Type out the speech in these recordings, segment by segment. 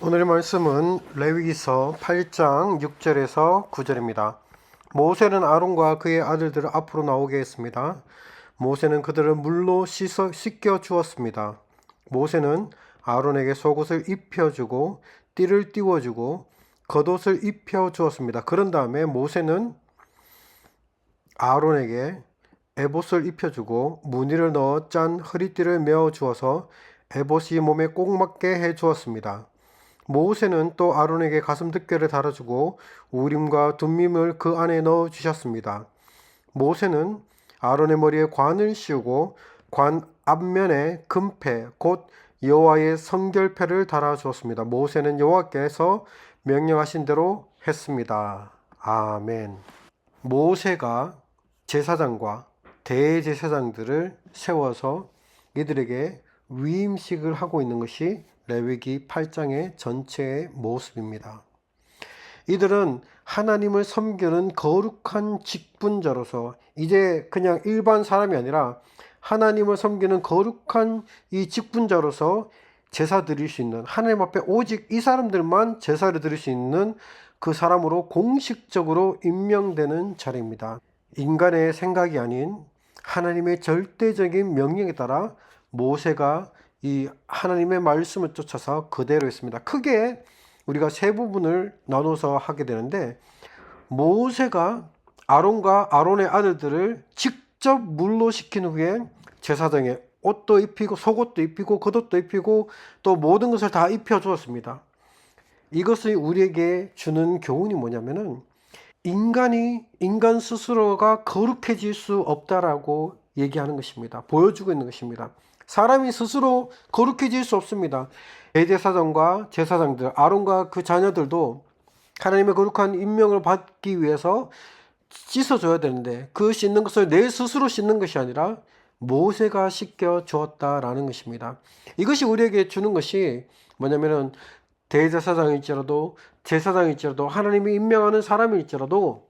오늘의 말씀은 레위기서 8장 6절에서 9절입니다. 모세는 아론과 그의 아들들을 앞으로 나오게 했습니다. 모세는 그들을 물로 씻겨 주었습니다. 모세는 아론에게 속옷을 입혀주고 띠를 띄워주고 겉옷을 입혀주었습니다. 그런 다음에 모세는 아론에게 에봇을 입혀주고 무늬를 넣어 짠 허리띠를 메어 주어서 에봇이 몸에 꼭 맞게 해 주었습니다. 모세는 또 아론에게 가슴 덮개를 달아주고 우림과 둠밈을 그 안에 넣어 주셨습니다. 모세는 아론의 머리에 관을 씌우고 관 앞면에 금패 곧 여호와의 성결패를 달아주었습니다. 모세는 여호와께서 명령하신 대로 했습니다. 아멘. 모세가 제사장과 대제사장들을 세워서 이들에게 위임식을 하고 있는 것이 레위기 8장의 전체의 모습입니다. 이들은 하나님을 섬기는 거룩한 직분자로서 이제 그냥 일반 사람이 아니라 하나님을 섬기는 거룩한 이 직분자로서 제사 드릴 수 있는, 하나님 앞에 오직 이 사람들만 제사를 드릴 수 있는 그 사람으로 공식적으로 임명되는 자리입니다. 인간의 생각이 아닌 하나님의 절대적인 명령에 따라 모세가 이 하나님의 말씀을 쫓아서 그대로 했습니다. 크게 우리가 세 부분을 나눠서 하게 되는데, 모세가 아론과 아론의 아들들을 직접 물로 식힌 후에 제사장에 옷도 입히고 속옷도 입히고 겉옷도 입히고 또 모든 것을 다 입혀 주었습니다. 이것이 우리에게 주는 교훈이 뭐냐면은 인간 스스로가 거룩해질 수 없다라고 얘기하는 것입니다. 보여주고 있는 것입니다. 사람이 스스로 거룩해질 수 없습니다. 대제사장과 제사장들, 아론과 그 자녀들도 하나님의 거룩한 임명을 받기 위해서 씻어줘야 되는데 그 씻는 것을 내 스스로 씻는 것이 아니라 모세가 씻겨 주었다라는 것입니다. 이것이 우리에게 주는 것이 뭐냐면은 대제사장일지라도 제사장일지라도 하나님이 임명하는 사람일지라도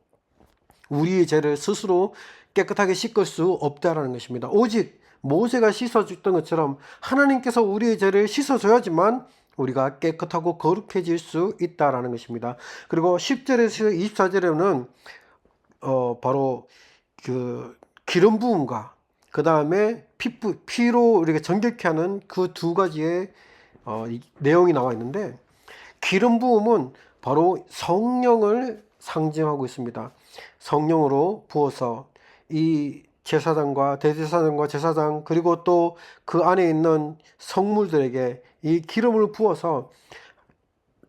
우리의 죄를 스스로 깨끗하게 씻을 수 없다라는 것입니다. 오직 모세가 씻어줬던 것처럼 하나님께서 우리의 죄를 씻어줘야지만 우리가 깨끗하고 거룩해질 수 있다라는 것입니다. 그리고 10절에서 24절에는 바로 그 기름 부음과 그 다음에 피로 이렇게 정결케 하는 그 두 가지의 내용이 나와 있는데, 기름 부음은 바로 성령을 상징하고 있습니다. 성령으로 부어서 이 제사장과 대제사장과 제사장 그리고 또 그 안에 있는 성물들에게 이 기름을 부어서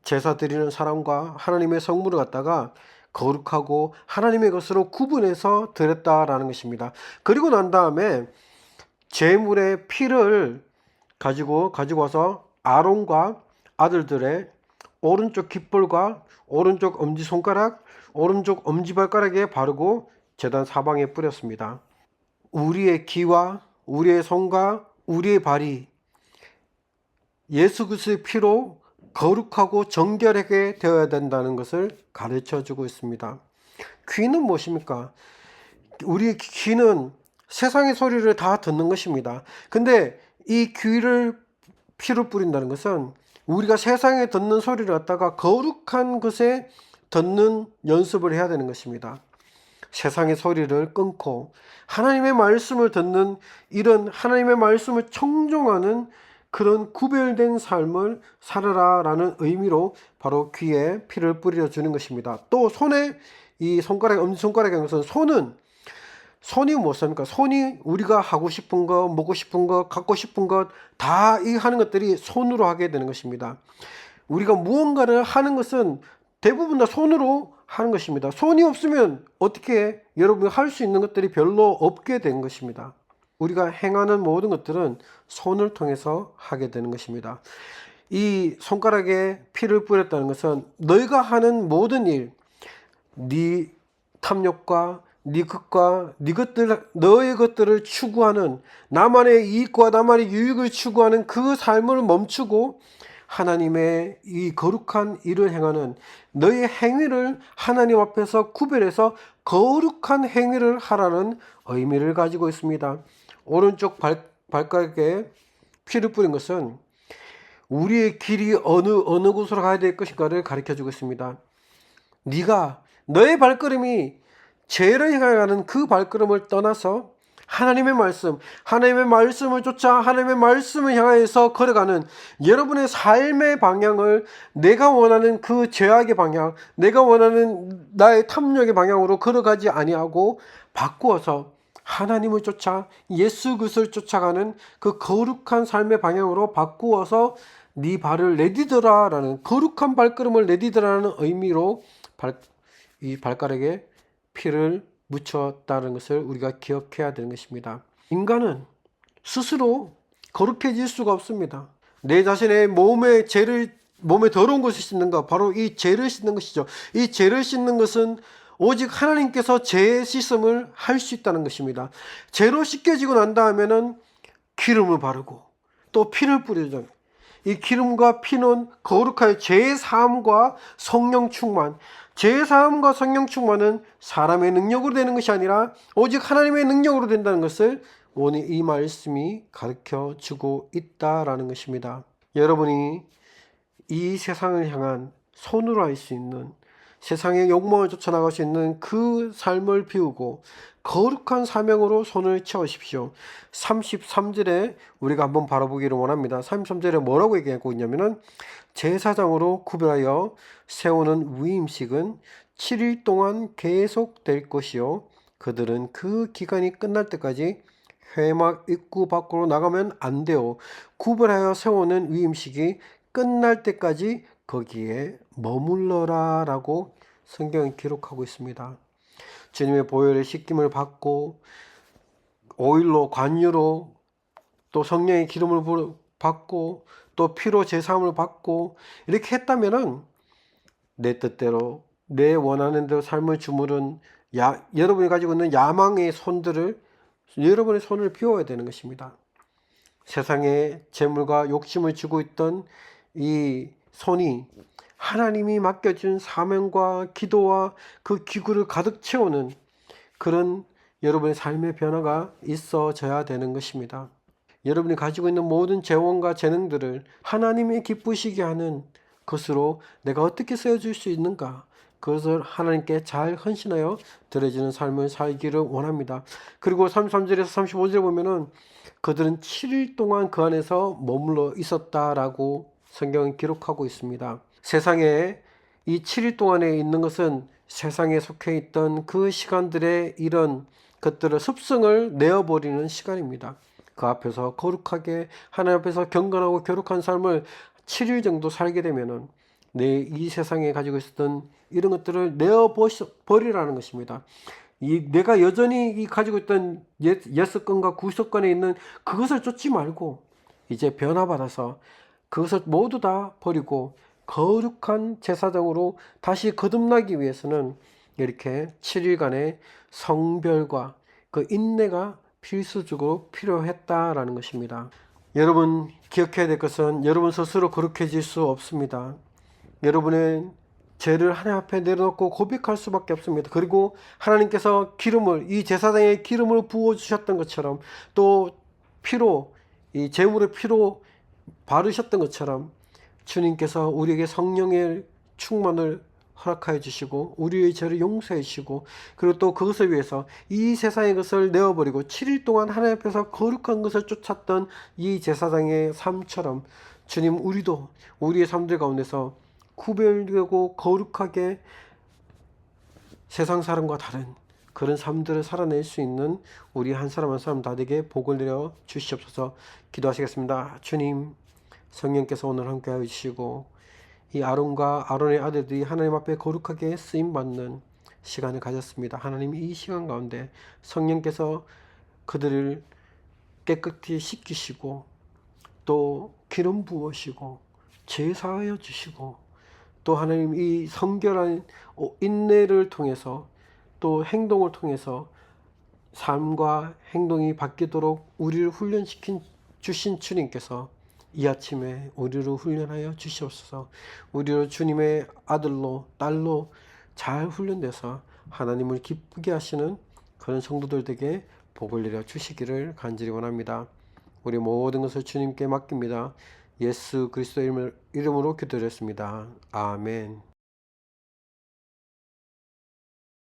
제사 드리는 사람과 하나님의 성물을 갖다가 거룩하고 하나님의 것으로 구분해서 드렸다라는 것입니다. 그리고 난 다음에 제물의 피를 가지고 와서 아론과 아들들의 오른쪽 깃볼과 오른쪽 엄지손가락, 오른쪽 엄지발가락에 바르고 제단 사방에 뿌렸습니다. 우리의 귀와 우리의 손과 우리의 발이 예수 그리스도의 피로 거룩하고 정결하게 되어야 된다는 것을 가르쳐 주고 있습니다. 귀는 무엇입니까? 우리의 귀는 세상의 소리를 다 듣는 것입니다. 근데 이 귀를 피로 뿌린다는 것은 우리가 세상에 듣는 소리를 갖다가 거룩한 것에 듣는 연습을 해야 되는 것입니다. 세상의 소리를 끊고 하나님의 말씀을 듣는, 이런 하나님의 말씀을 청종하는 그런 구별된 삶을 살아라라는 의미로 바로 귀에 피를 뿌려주는 것입니다. 또 손에 이 손가락, 엄지손가락에 것은 손이 무엇입니까? 손이 우리가 하고 싶은 것, 먹고 싶은 것, 갖고 싶은 것 다 이 하는 것들이 손으로 하게 되는 것입니다. 우리가 무언가를 하는 것은 대부분 다 손으로 하는 것입니다. 손이 없으면 어떻게 여러분이 할 수 있는 것들이 별로 없게 된 것입니다. 우리가 행하는 모든 것들은 손을 통해서 하게 되는 것입니다. 이 손가락에 피를 뿌렸다는 것은 너희가 하는 모든 일, 네 탐욕과 네 것과 네 것들, 너의 것들을 추구하는, 나만의 이익과 나만의 유익을 추구하는 그 삶을 멈추고 하나님의 이 거룩한 일을 행하는 너의 행위를 하나님 앞에서 구별해서 거룩한 행위를 하라는 의미를 가지고 있습니다. 오른쪽 발가락에 피를 뿌린 것은 우리의 길이 어느 곳으로 가야 될 것인가를 가르쳐 주고 있습니다. 네가 너의 발걸음이 죄를 향해 가는 그 발걸음을 떠나서 하나님의 말씀을 쫓아 하나님의 말씀을 향해서 걸어가는 여러분의 삶의 방향을 내가 원하는 그 죄악의 방향, 내가 원하는 나의 탐욕의 방향으로 걸어가지 아니하고 바꾸어서 하나님을 쫓아 예수 그리스도를 쫓아가는 그 거룩한 삶의 방향으로 바꾸어서 네 발을 내디뎌라라는, 거룩한 발걸음을 내디뎌라는 의미로 이 발가락에 피를 묻혔다는 것을 우리가 기억해야 되는 것입니다. 인간은 스스로 거룩해질 수가 없습니다. 내 자신의 몸에 더러운 것을 씻는 것, 바로 이 죄를 씻는 것이죠. 이 죄를 씻는 것은 오직 하나님께서 죄의 씻음을 할 수 있다는 것입니다. 죄로 씻겨지고 난 다음에는 기름을 바르고 또 피를 뿌리죠. 이 기름과 피는 거룩하여 죄의 사함과 성령 충만, 죄의 사함과 성령 충만은 사람의 능력으로 되는 것이 아니라 오직 하나님의 능력으로 된다는 것을 오늘 이 말씀이 가르쳐 주고 있다라는 것입니다. 여러분이 이 세상을 향한 손으로 할 수 있는, 세상의 욕망을 쫓아나갈 수 있는 그 삶을 비우고 거룩한 사명으로 손을 채우십시오. 33절에 우리가 한번 바라보기를 원합니다. 33절에 뭐라고 얘기하고 있냐면은, 제사장으로 구별하여 세우는 위임식은 7일 동안 계속될 것이요, 그들은 그 기간이 끝날 때까지 회막 입구 밖으로 나가면 안 돼요. 구별하여 세우는 위임식이 끝날 때까지 거기에 머물러라 라고 성경은 기록하고 있습니다. 주님의 보혈의 씻김을 받고 오일로 관유로 또 성령의 기름을 받고 또 피로 제사함을 받고 이렇게 했다면은 내 뜻대로 내 원하는 대로 삶을 주무른 여러분이 가지고 있는 야망의 손들을, 여러분의 손을 비워야 되는 것입니다. 세상에 재물과 욕심을 쥐고 있던 이 손이 하나님이 맡겨준 사명과 기도와 그 기구를 가득 채우는 그런 여러분의 삶의 변화가 있어져야 되는 것입니다. 여러분이 가지고 있는 모든 재원과 재능들을 하나님이 기쁘시게 하는 것으로 내가 어떻게 쓰여줄 수 있는가, 그것을 하나님께 잘 헌신하여 드려지는 삶을 살기를 원합니다. 그리고 33절에서 35절에 보면은 그들은 7일 동안 그 안에서 머물러 있었다라고 성경은 기록하고 있습니다. 세상에 이 7일 동안에 있는 것은 세상에 속해 있던 그 시간들의 이런 것들을 습성을 내어버리는 시간입니다. 그 앞에서 거룩하게 하나님 앞에서 경건하고 거룩한 삶을 7일 정도 살게 되면은 이 세상에 가지고 있었던 이런 것들을 내어버리라는 것입니다. 내가 여전히 가지고 있던 옛 습관과 구습관에 있는 그것을 쫓지 말고 이제 변화받아서 그것을 모두 다 버리고 거룩한 제사장으로 다시 거듭나기 위해서는 이렇게 7일간의 성별과 그 인내가 필수적으로 필요했다라는 것입니다. 여러분 기억해야 될 것은 여러분 스스로 거룩해질 수 없습니다. 여러분의 죄를 하나님 앞에 내려놓고 고백할 수밖에 없습니다. 그리고 하나님께서 이 제사장의 기름을 부어주셨던 것처럼 또 이 제물의 피로 바르셨던 것처럼 주님께서 우리에게 성령의 충만을 허락하여 주시고 우리의 죄를 용서해 주시고, 그리고 또 그것을 위해서 이 세상의 것을 내어버리고 7일 동안 하나님 앞에서 거룩한 것을 쫓았던 이 제사장의 삶처럼 주님, 우리도 우리의 삶들 가운데서 구별되고 거룩하게 세상 사람과 다른 그런 삶들을 살아낼 수 있는 우리 한 사람 한 사람 다 되게 복을 내려 주시옵소서. 기도하시겠습니다. 주님, 성령께서 오늘 함께하여 주시고 이 아론과 아론의 아들들이 하나님 앞에 거룩하게 쓰임받는 시간을 가졌습니다. 하나님, 이 시간 가운데 성령께서 그들을 깨끗이 씻기시고 또 기름 부으시고 제사하여 주시고 또 하나님 이 성결한 인내를 통해서 또 행동을 통해서 삶과 행동이 바뀌도록 우리를 주신 주님께서 이 아침에 우리를 훈련하여 주시옵소서. 우리를 주님의 아들로 딸로 잘 훈련돼서 하나님을 기쁘게 하시는 그런 성도들에게 복을 내려 주시기를 간절히 원합니다. 우리 모든 것을 주님께 맡깁니다. 예수 그리스도 이름으로 기도드렸습니다. 아멘.